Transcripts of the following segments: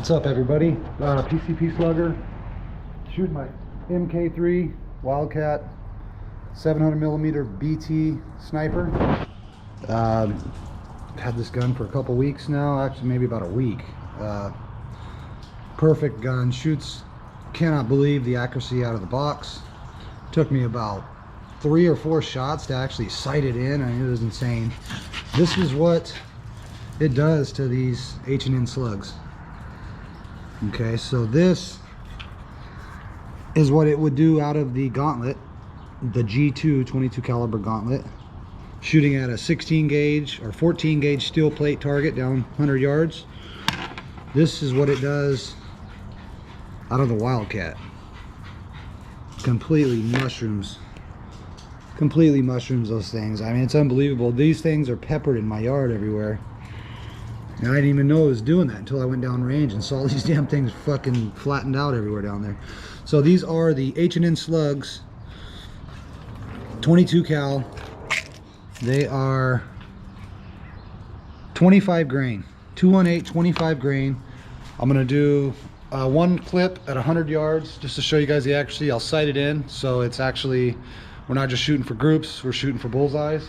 What's up, everybody? PCP Slugger, shooting my MK3 Wildcat 700mm BT sniper. Had this gun for a couple weeks now, actually maybe about a week. Perfect gun, shoots, cannot believe the accuracy out of the box. Took me about 3 or 4 shots to actually sight it in. I mean, it was insane. This is what it does to these H&N Slugs. Okay, so this is what it would do out of the gauntlet, the G2 22 caliber gauntlet, shooting at a 16 gauge or 14 gauge steel plate target down 100 yards. This is what it does out of the Wildcat. Completely mushrooms those things. I mean, it's unbelievable. These things are peppered in my yard everywhere. And I didn't even know it was doing that until I went down range and saw these damn things fucking flattened out everywhere down there. So these are the H&N Slugs 22 cal. They are 25 grain, 218 25 grain. I'm gonna do one clip at 100 yards just to show you guys the accuracy. I'll sight it in, so it's actually, we're not just shooting for groups, we're shooting for bullseyes.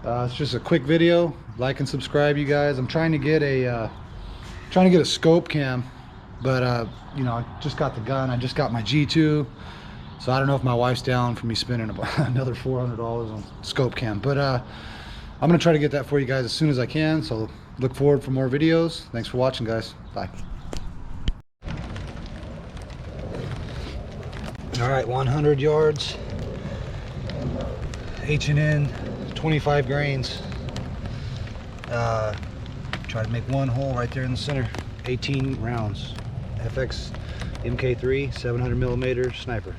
It's just a quick video. Like and subscribe, you guys. I'm trying to get a scope cam, but you know, I just got the gun. I just got my G2, so I don't know if my wife's down for me spending another $400 on scope cam. But I'm gonna try to get that for you guys as soon as I can. So look forward for more videos. Thanks for watching, guys. Bye. All right, 100 yards. H&N 25 grains. Try to make one hole right there in the center. 18 rounds. FX MK3 700mm sniper.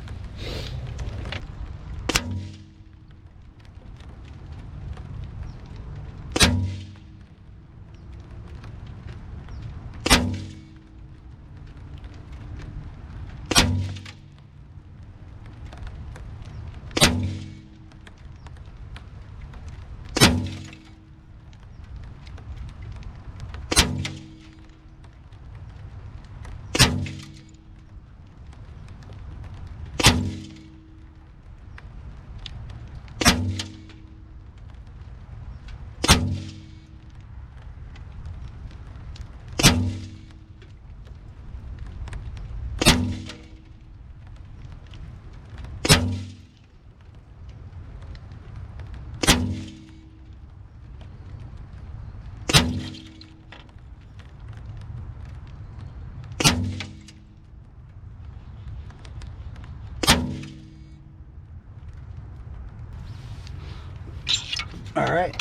All right,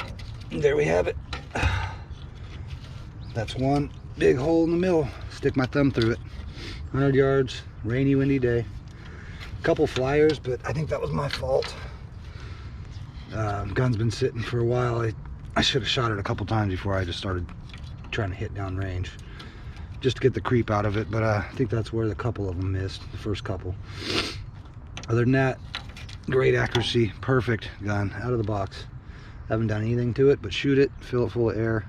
there we have it. That's one big hole in the middle. Stick my thumb through it. 100 yards, rainy, windy day. Couple flyers, but I think that was my fault. Gun's been sitting for a while. I should have shot it a couple times before I just started trying to hit down range, just to get the creep out of it. But I think that's where the couple of them missed, the first couple. Other than that, great accuracy, perfect gun out of the box. Haven't done anything to it but shoot it, fill it full of air.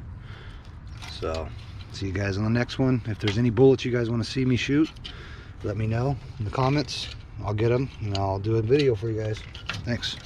So see you guys on the next one. If there's any bullets you guys want to see me shoot, let me know in the comments. I'll get them and I'll do a video for you guys. Thanks.